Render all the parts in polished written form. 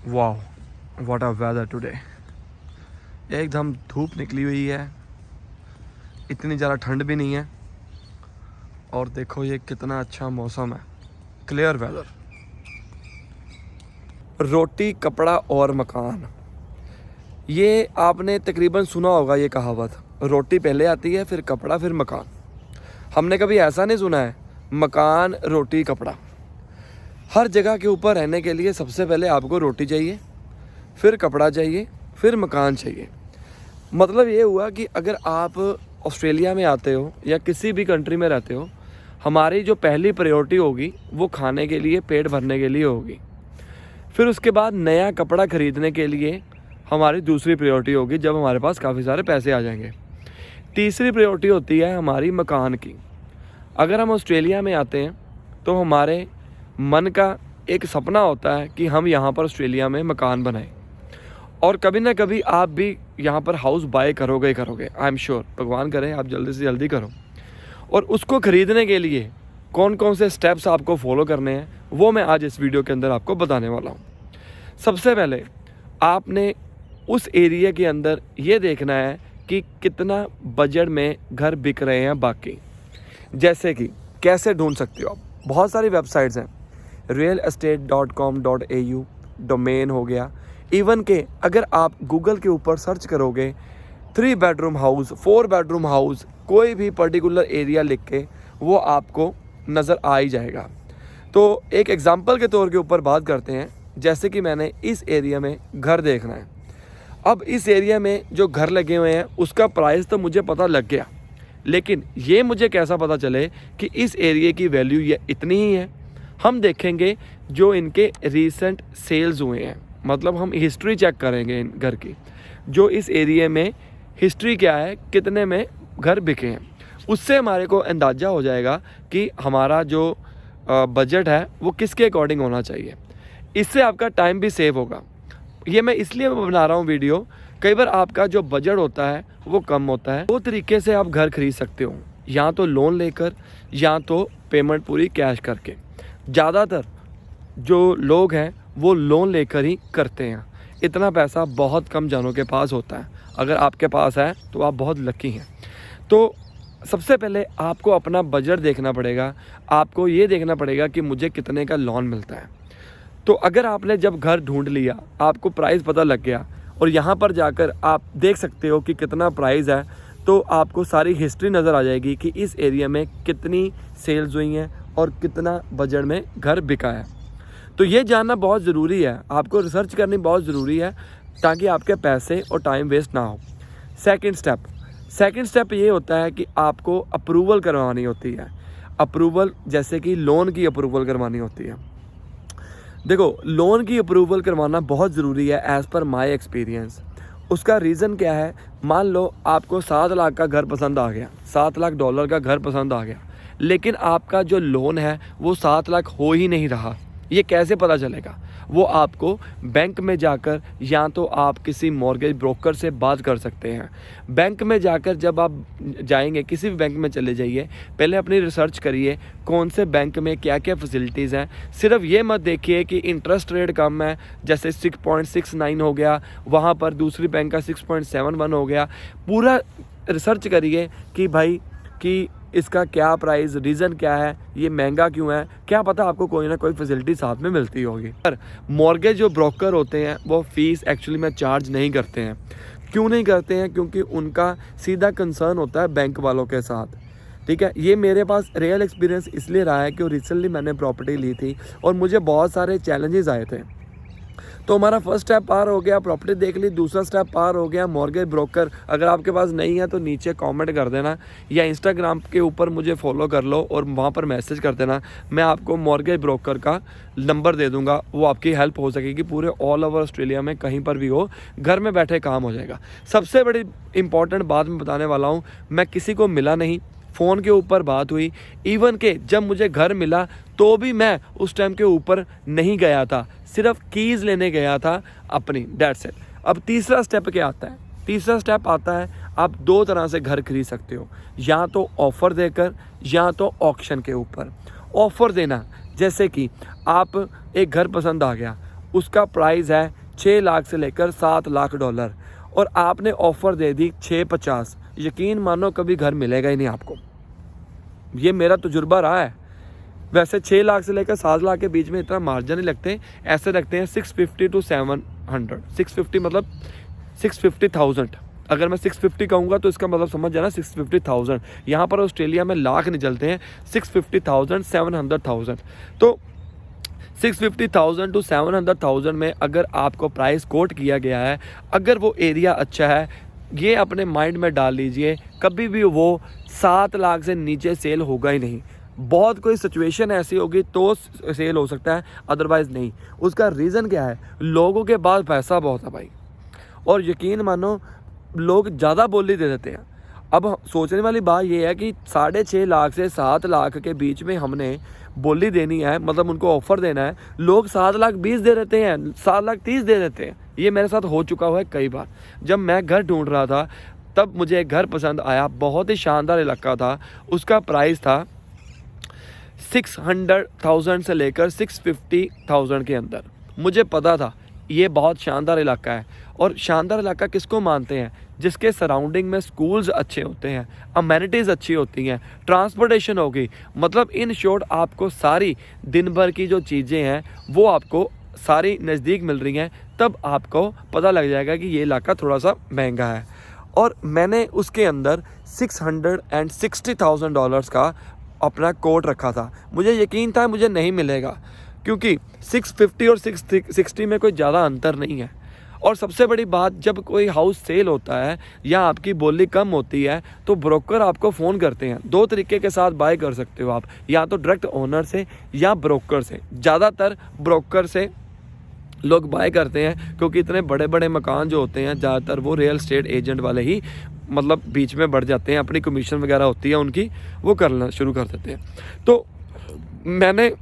वाह, what a weather today. एकदम धूप निकली हुई है, इतनी ज़्यादा ठंड भी नहीं है। और देखो ये कितना अच्छा मौसम है, क्लियर वेदर। रोटी कपड़ा और मकान, ये आपने तकरीबन सुना होगा ये कहावत। रोटी पहले आती है, फिर कपड़ा, फिर मकान। हमने कभी ऐसा नहीं सुना है मकान रोटी कपड़ा। हर जगह के ऊपर रहने के लिए सबसे पहले आपको रोटी चाहिए, फिर कपड़ा चाहिए, फिर मकान चाहिए। मतलब ये हुआ कि अगर आप ऑस्ट्रेलिया में आते हो या किसी भी कंट्री में रहते हो, हमारी जो पहली प्रायोरिटी होगी वो खाने के लिए, पेट भरने के लिए होगी। फिर उसके बाद नया कपड़ा ख़रीदने के लिए हमारी दूसरी प्रायोरिटी होगी, जब हमारे पास काफ़ी सारे पैसे आ जाएंगे। तीसरी प्रायोरिटी होती है हमारी मकान की। अगर हम ऑस्ट्रेलिया में आते हैं तो हमारे मन का एक सपना होता है कि हम यहाँ पर ऑस्ट्रेलिया में मकान बनाएं, और कभी ना कभी आप भी यहाँ पर हाउस बाय करोगे ही करोगे। आई एम श्योर, भगवान करे आप जल्दी से जल्दी करो। और उसको ख़रीदने के लिए कौन कौन से स्टेप्स आपको फॉलो करने हैं वो मैं आज इस वीडियो के अंदर आपको बताने वाला हूँ। सबसे पहले आपने उस एरिया के अंदर ये देखना है कि कितना बजट में घर बिक रहे हैं बाकी। जैसे कि कैसे ढूंढ सकते हो आप, बहुत सारी वेबसाइट्स हैं, realestate.com.au डोमेन हो गया। इवन के अगर आप गूगल के ऊपर सर्च करोगे 3 बेडरूम हाउस, 4 बेडरूम हाउस, कोई भी पर्टिकुलर एरिया लिख के वो आपको नज़र आ ही जाएगा। तो एक एग्जांपल के तौर के ऊपर बात करते हैं। जैसे कि मैंने इस एरिया में घर देखना है। अब इस एरिया में जो घर लगे हुए हैं उसका प्राइस तो मुझे पता लग गया, लेकिन ये मुझे कैसा पता चले कि इस एरिया की वैल्यू ये इतनी ही है। हम देखेंगे जो इनके रीसेंट सेल्स हुए हैं, मतलब हम हिस्ट्री चेक करेंगे इन घर की, जो इस एरिया में हिस्ट्री क्या है, कितने में घर बिके हैं। उससे हमारे को अंदाज़ा हो जाएगा कि हमारा जो बजट है वो किसके अकॉर्डिंग होना चाहिए। इससे आपका टाइम भी सेव होगा। ये मैं इसलिए बना रहा हूँ वीडियो, कई बार आपका जो बजट होता है वो कम होता है। दो तरीके से आप घर खरीद सकते हो, या तो लोन लेकर या तो पेमेंट पूरी कैश करके। ज़्यादातर जो लोग हैं वो लोन लेकर ही करते हैं। इतना पैसा बहुत कम जनों के पास होता है। अगर आपके पास है तो आप बहुत लकी हैं। तो सबसे पहले आपको अपना बजट देखना पड़ेगा। आपको ये देखना पड़ेगा कि मुझे कितने का लोन मिलता है। तो अगर आपने जब घर ढूंढ लिया, आपको प्राइस पता लग गया और यहाँ पर जाकर आप देख सकते हो कि कितना प्राइस है, तो आपको सारी हिस्ट्री नज़र आ जाएगी कि इस एरिया में कितनी सेल्स हुई हैं और कितना बजट में घर बिका है। तो ये जानना बहुत ज़रूरी है, आपको रिसर्च करनी बहुत ज़रूरी है, ताकि आपके पैसे और टाइम वेस्ट ना हो। सेकंड स्टेप ये होता है कि आपको अप्रूवल करवानी होती है। अप्रूवल जैसे कि लोन की अप्रूवल करवानी होती है। देखो, लोन की अप्रूवल करवाना बहुत ज़रूरी है एज़ पर माय एक्सपीरियंस। उसका रीज़न क्या है, मान लो आपको 7 लाख का घर पसंद आ गया, $7 लाख का घर पसंद आ गया, लेकिन आपका जो लोन है वो 7 लाख हो ही नहीं रहा। ये कैसे पता चलेगा? वो आपको बैंक में जाकर, या तो आप किसी मॉर्गेज ब्रोकर से बात कर सकते हैं। बैंक में जाकर जब आप जाएंगे, किसी भी बैंक में चले जाइए, पहले अपनी रिसर्च करिए कौन से बैंक में क्या क्या फैसिलिटीज़ हैं। सिर्फ ये मत देखिए कि इंटरेस्ट रेट कम है, जैसे 6.69 हो गया, वहाँ पर दूसरी बैंक का 6.71 हो गया। पूरा रिसर्च करिए कि भाई कि इसका क्या प्राइस, रीज़न क्या है, ये महंगा क्यों है। क्या पता आपको कोई ना कोई फैसिलिटी साथ में मिलती होगी। पर मॉर्गेज जो ब्रोकर होते हैं वो फ़ीस एक्चुअली में चार्ज नहीं करते हैं। क्यों नहीं करते हैं? क्योंकि उनका सीधा कंसर्न होता है बैंक वालों के साथ। ठीक है, ये मेरे पास रियल एक्सपीरियंस इसलिए रहा है कि रिसेंटली मैंने प्रॉपर्टी ली थी और मुझे बहुत सारे चैलेंजेस आए थे। तो हमारा फर्स्ट स्टेप पार हो गया, प्रॉपर्टी देख ली। दूसरा स्टेप पार हो गया मॉर्गेज ब्रोकर। अगर आपके पास नहीं है तो नीचे कमेंट कर देना, या इंस्टाग्राम के ऊपर मुझे फॉलो कर लो और वहाँ पर मैसेज कर देना। मैं आपको मॉर्गेज ब्रोकर का नंबर दे दूँगा, वो आपकी हेल्प हो सकेगी। पूरे ऑल ओवर ऑस्ट्रेलिया में कहीं पर भी हो, घर में बैठे काम हो जाएगा। सबसे बड़ी इंपॉर्टेंट बात मैं बताने वाला हूँ, मैं किसी को मिला नहीं, फ़ोन के ऊपर बात हुई। इवन के जब मुझे घर मिला तो भी मैं उस टाइम के ऊपर नहीं गया था, सिर्फ कीज़ लेने गया था अपनी, डेट्स इट। अब तीसरा स्टेप क्या आता है? तीसरा स्टेप आता है, आप 2 तरह से घर खरीद सकते हो, या तो ऑफ़र देकर या तो ऑक्शन के ऊपर। ऑफ़र देना, जैसे कि आप एक घर पसंद आ गया, उसका प्राइस है 6 लाख से लेकर 7 लाख डॉलर, और आपने ऑफ़र दे दी 650, यकीन मानो कभी घर मिलेगा ही नहीं आपको। ये मेरा तजुर्बा रहा है। वैसे 6 लाख से लेकर 7 लाख के बीच में इतना मार्जिन नहीं लगते, ऐसे रखते हैं 650 to 700। 650 मतलब 650,000। अगर मैं 650 कहूँगा तो इसका मतलब समझ जाना 650,000। यहाँ पर ऑस्ट्रेलिया में लाख नहीं चलते हैं, 650,000 700,000। तो 650,000 to 700,000 में अगर आपको प्राइस कोट किया गया है, अगर वो एरिया अच्छा है, ये अपने माइंड में डाल लीजिए, कभी भी वो 7 लाख से नीचे सेल होगा ही नहीं। बहुत कोई सिचुएशन ऐसी होगी तो सेल हो सकता है, अदरवाइज़ नहीं। उसका रीज़न क्या है? लोगों के पास पैसा बहुत है भाई, और यकीन मानो लोग ज़्यादा बोली दे देते हैं। अब सोचने वाली बात ये है कि 6.5 लाख से 7 लाख के बीच में हमने बोली देनी है, मतलब उनको ऑफ़र देना है। लोग 7 लाख 20 दे देते हैं, 7 लाख 30 दे देते हैं। ये मेरे साथ हो चुका हुआ है कई बार। जब मैं घर ढूंढ रहा था तब मुझे एक घर पसंद आया, बहुत ही शानदार इलाका था। उसका प्राइस था 600,000 से लेकर 650,000 के अंदर। मुझे पता था ये बहुत शानदार इलाका है, और शानदार इलाका किसको मानते हैं? जिसके सराउंडिंग में स्कूल्स अच्छे होते हैं, अमेनिटीज़ अच्छी होती हैं, ट्रांसपोर्टेशन होगी, मतलब इन शॉर्ट आपको सारी दिन भर की जो चीज़ें हैं वो आपको सारी नज़दीक मिल रही हैं। तब आपको पता लग जाएगा कि ये इलाका थोड़ा सा महंगा है। और मैंने उसके अंदर $660,000 का अपना कोट रखा था। मुझे यकीन था मुझे नहीं मिलेगा, क्योंकि 650 और 660 में कोई ज़्यादा अंतर नहीं है। और सबसे बड़ी बात, जब कोई हाउस सेल होता है या आपकी बोली कम होती है तो ब्रोकर आपको फ़ोन करते हैं। 2 तरीके के साथ बाय कर सकते हो आप, या तो डायरेक्ट ओनर से या ब्रोकर से। ज़्यादातर ब्रोकर से लोग बाय करते हैं, क्योंकि इतने बड़े बड़े मकान जो होते हैं ज़्यादातर वो रियल एस्टेट एजेंट वाले ही मतलब बीच में बढ़ जाते हैं, अपनी कमीशन वगैरह होती है उनकी, वो करना शुरू कर देते हैं। तो मैंने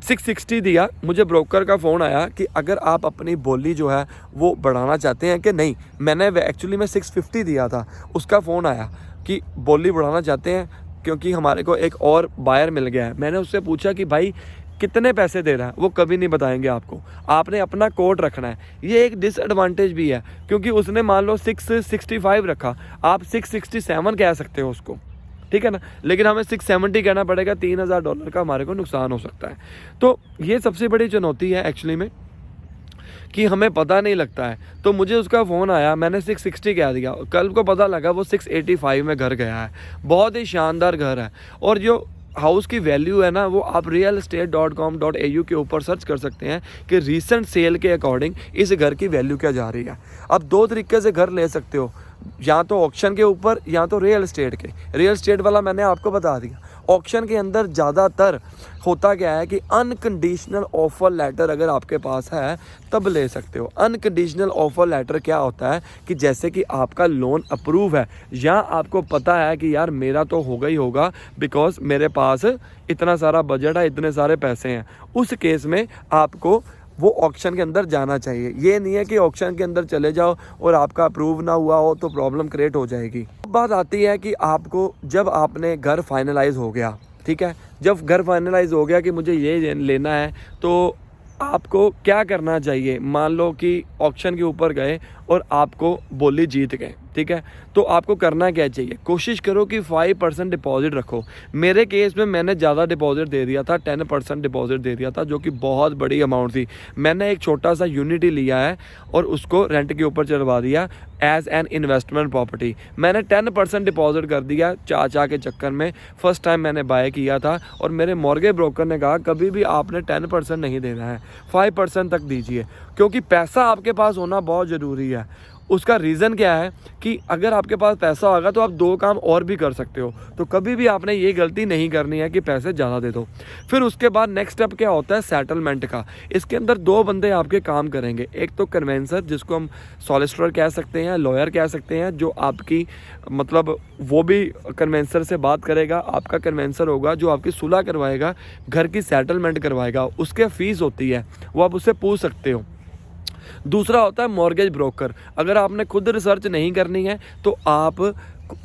660 दिया, मुझे ब्रोकर का फ़ोन आया कि अगर आप अपनी बोली जो है वो बढ़ाना चाहते हैं कि नहीं। मैंने एक्चुअली मैं 650 दिया था, उसका फ़ोन आया कि बोली बढ़ाना चाहते हैं क्योंकि हमारे को एक और बायर मिल गया है। मैंने उससे पूछा कि भाई कितने पैसे दे रहा है? वो कभी नहीं बताएंगे आपको, आपने अपना कोट रखना है। ये एक डिसएडवांटेज भी है, क्योंकि उसने मान लो 665 रखा, आप 667 कह सकते हो उसको, ठीक है ना, लेकिन हमें 670 कहना पड़ेगा। $3,000 का हमारे को नुकसान हो सकता है। तो ये सबसे बड़ी चुनौती है एक्चुअली में, कि हमें पता नहीं लगता है। तो मुझे उसका फ़ोन आया, मैंने 660 कह दिया, कल को पता लगा वो 685 में घर गया है। बहुत ही शानदार घर है, और जो हाउस की वैल्यू है ना, वो आप realestate.com.au के ऊपर सर्च कर सकते हैं कि रीसेंट सेल के अकॉर्डिंग इस घर की वैल्यू क्या जा रही है। अब 2 तरीके से घर ले सकते हो, या तो ऑक्शन के ऊपर या तो रियल एस्टेट के। रियल एस्टेट वाला मैंने आपको बता दिया। ऑक्शन के अंदर ज़्यादातर होता क्या है कि अनकंडीशनल ऑफ़र लेटर अगर आपके पास है तब ले सकते हो। अनकंडीशनल ऑफ़र लेटर क्या होता है कि जैसे कि आपका लोन अप्रूव है, या आपको पता है कि यार मेरा तो होगा ही होगा बिकॉज मेरे पास इतना सारा बजट है, इतने सारे पैसे हैं। उस केस में आपको वो ऑक्शन के अंदर जाना चाहिए। ये नहीं है कि ऑक्शन के अंदर चले जाओ और आपका अप्रूव ना हुआ हो तो प्रॉब्लम क्रिएट हो जाएगी। बात आती है कि आपको जब आपने घर फाइनलाइज हो गया, ठीक है, जब घर फाइनलाइज हो गया कि मुझे ये लेना है, तो आपको क्या करना चाहिए? मान लो कि ऑक्शन के ऊपर गए और आपको बोली जीत गए, ठीक है, तो आपको करना क्या चाहिए? कोशिश करो कि 5% डिपॉजिट रखो। मेरे केस में मैंने ज़्यादा डिपॉजिट दे दिया था, 10% डिपॉजिट दे दिया था, जो कि बहुत बड़ी अमाउंट थी। मैंने एक छोटा सा यूनिट ही लिया है और उसको रेंट के ऊपर चढ़वा दिया एज एन इन्वेस्टमेंट प्रॉपर्टी। मैंने 10% डिपॉजिट कर दिया चाचा के चक्कर में। फ़र्स्ट टाइम मैंने बाय किया था, और मेरे मॉर्गेज ब्रोकर ने कहा कभी भी आपने 10% नहीं देना है, 5% तक दीजिए, क्योंकि पैसा आपके पास होना बहुत ज़रूरी है। उसका रीज़न क्या है कि अगर आपके पास पैसा होगा तो आप 2 काम और भी कर सकते हो। तो कभी भी आपने ये गलती नहीं करनी है कि पैसे ज़्यादा दे दो। फिर उसके बाद नेक्स्ट स्टेप क्या होता है? सेटलमेंट का। इसके अंदर 2 बंदे आपके काम करेंगे। एक तो कन्वेंसर, जिसको हम सॉलिसिटर कह सकते हैं, लॉयर कह सकते हैं, जो आपकी मतलब वो भी कन्वेंसर से बात करेगा। आपका कन्वेंसर होगा जो आपकी सुलह करवाएगा, घर की सेटलमेंट करवाएगा। उसके फ़ीस होती है, वो आप उससे पूछ सकते हो। दूसरा होता है मॉर्गेज ब्रोकर। अगर आपने खुद रिसर्च नहीं करनी है तो आप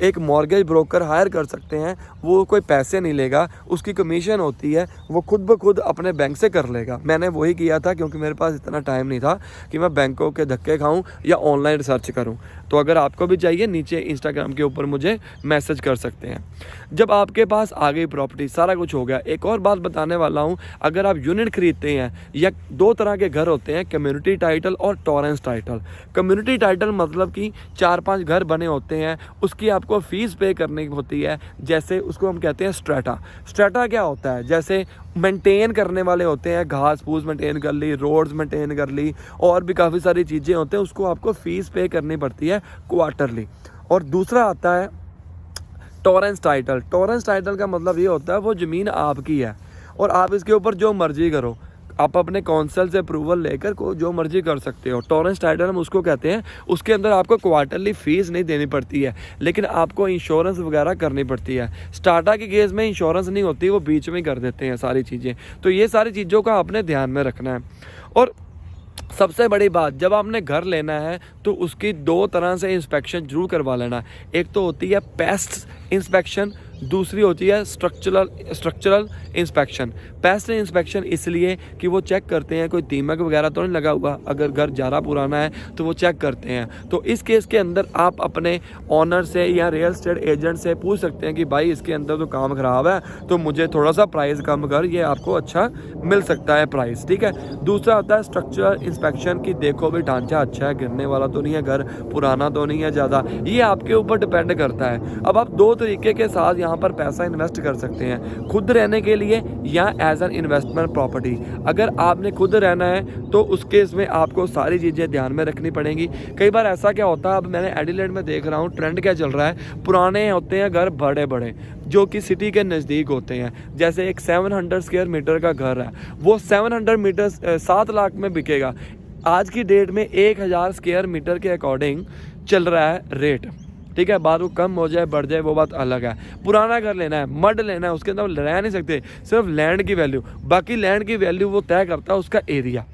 एक मॉर्गेज ब्रोकर हायर कर सकते हैं, वो कोई पैसे नहीं लेगा, उसकी कमीशन होती है, वो खुद ब खुद अपने बैंक से कर लेगा। मैंने वही किया था क्योंकि मेरे पास इतना टाइम नहीं था कि मैं बैंकों के धक्के खाऊं या ऑनलाइन रिसर्च करूं। तो अगर आपको भी चाहिए, नीचे इंस्टाग्राम के ऊपर मुझे मैसेज कर सकते हैं। जब आपके पास आ गई प्रॉपर्टी, सारा कुछ हो गया, एक और बात बताने वाला हूँ। अगर आप यूनिट खरीदते हैं, या दो तरह के घर होते हैं, कम्युनिटी टाइटल और टॉरेंस टाइटल। कम्युनिटी टाइटल मतलब कि 4-5 घर बने होते हैं, उसकी आपको फ़ीस पे करनी होती है। जैसे उसको हम कहते हैं स्ट्रेटा। स्ट्रेटा क्या होता है? जैसे मेंटेन करने वाले होते हैं, घास फूस मेंटेन कर ली, रोड्स मेंटेन कर ली, और भी काफ़ी सारी चीज़ें होते हैं, उसको आपको फ़ीस पे करनी पड़ती है क्वार्टरली। और दूसरा आता है टॉरेंस टाइटल। टॉरेंस टाइटल का मतलब ये होता है वो ज़मीन आपकी है और आप इसके ऊपर जो मर्जी करो, आप अपने काउंसिल से अप्रूवल लेकर को जो मर्जी कर सकते हो। टॉरेंस टाइटल हम उसको कहते हैं। उसके अंदर आपको क्वार्टरली फ़ीस नहीं देनी पड़ती है, लेकिन आपको इंश्योरेंस वगैरह करनी पड़ती है। स्टार्टा के केस में इंश्योरेंस नहीं होती, वो बीच में कर देते हैं सारी चीज़ें। तो ये सारी चीज़ों का आपने ध्यान में रखना है। और सबसे बड़ी बात, जब आपने घर लेना है तो उसकी 2 तरह से इंस्पेक्शन जरूर करवा लेना। एक तो होती है पेस्ट इंस्पेक्शन, दूसरी होती है स्ट्रक्चरल इंस्पेक्शन। पेस्ट इंस्पेक्शन इसलिए कि वो चेक करते हैं कोई दीमक वगैरह तो नहीं लगा हुआ, अगर घर ज़्यादा पुराना है तो वो चेक करते हैं। तो इस केस के अंदर आप अपने ऑनर से या रियल एस्टेट एजेंट से पूछ सकते हैं कि भाई इसके अंदर तो काम ख़राब है, तो मुझे थोड़ा सा प्राइस कम कर, ये आपको अच्छा मिल सकता है प्राइस, ठीक है। दूसरा होता है स्ट्रक्चरल इंस्पेक्शन की देखो भी ढांचा अच्छा है, गिरने वाला तो नहीं है, घर पुराना तो नहीं है ज़्यादा, ये आपके ऊपर डिपेंड करता है। अब आप 2 तरीके के साथ यहाँ पर पैसा इन्वेस्ट कर सकते हैं, खुद रहने के लिए या एज एन इन्वेस्टमेंट प्रॉपर्टी। अगर आपने खुद रहना है तो उस केस में आपको सारी चीज़ें ध्यान में रखनी पड़ेंगी। कई बार ऐसा क्या होता है, अब मैंने एडिलेड में देख रहा हूँ ट्रेंड क्या चल रहा है, पुराने होते हैं घर बड़े बड़े जो कि सिटी के नज़दीक होते हैं। जैसे एक 700 स्क्वायर मीटर का घर है, वो 700 मीटर 7 लाख में बिकेगा। आज की डेट में 1000 स्क्वायर मीटर के अकॉर्डिंग चल रहा है रेट, ठीक है। बाद वो कम हो जाए बढ़ जाए वो बात अलग है। पुराना घर लेना है, मड लेना है, उसके अंदर रह नहीं सकते, सिर्फ लैंड की वैल्यू, बाकी लैंड की वैल्यू वो तय करता है उसका एरिया।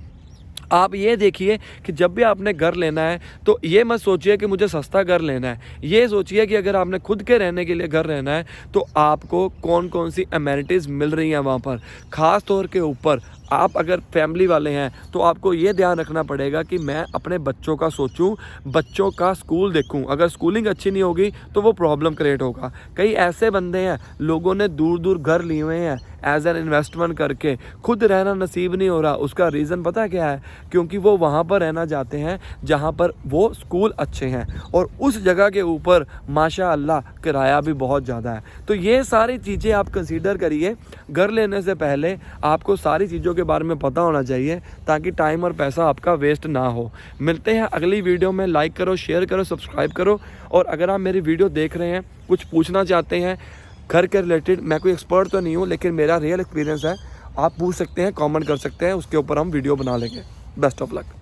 आप ये देखिए कि जब भी आपने घर लेना है तो ये मत सोचिए कि मुझे सस्ता घर लेना है, ये सोचिए कि अगर आपने खुद के रहने के लिए घर रहना है तो आपको कौन कौन सी अमेनिटीज़ मिल रही हैं वहाँ पर। ख़ास तौर के ऊपर आप अगर फैमिली वाले हैं तो आपको ये ध्यान रखना पड़ेगा कि मैं अपने बच्चों का सोचूं, बच्चों का स्कूल देखूं। अगर स्कूलिंग अच्छी नहीं होगी तो वो प्रॉब्लम क्रिएट होगा। कई ऐसे बंदे हैं, लोगों ने दूर दूर घर लिए हुए हैं एज एन इन्वेस्टमेंट करके, खुद रहना नसीब नहीं हो रहा। उसका रीज़न पता क्या है? क्योंकि वो वहाँ पर रहना चाहते हैं जहाँ पर वो स्कूल अच्छे हैं और उस जगह के ऊपर माशाअल्लाह किराया भी बहुत ज़्यादा है। तो ये सारी चीज़ें आप कंसीडर करिए। घर लेने से पहले आपको सारी चीज़ों के बारे में पता होना चाहिए ताकि टाइम और पैसा आपका वेस्ट ना हो। मिलते हैं अगली वीडियो में। लाइक करो, शेयर करो, सब्सक्राइब करो। और अगर आप मेरी वीडियो देख रहे हैं, कुछ पूछना चाहते हैं घर के रिलेटेड, मैं कोई एक्सपर्ट तो नहीं हूँ लेकिन मेरा रियल एक्सपीरियंस है, आप पूछ सकते हैं, कमेंट कर सकते हैं, उसके ऊपर हम वीडियो बना लेंगे। Best of luck.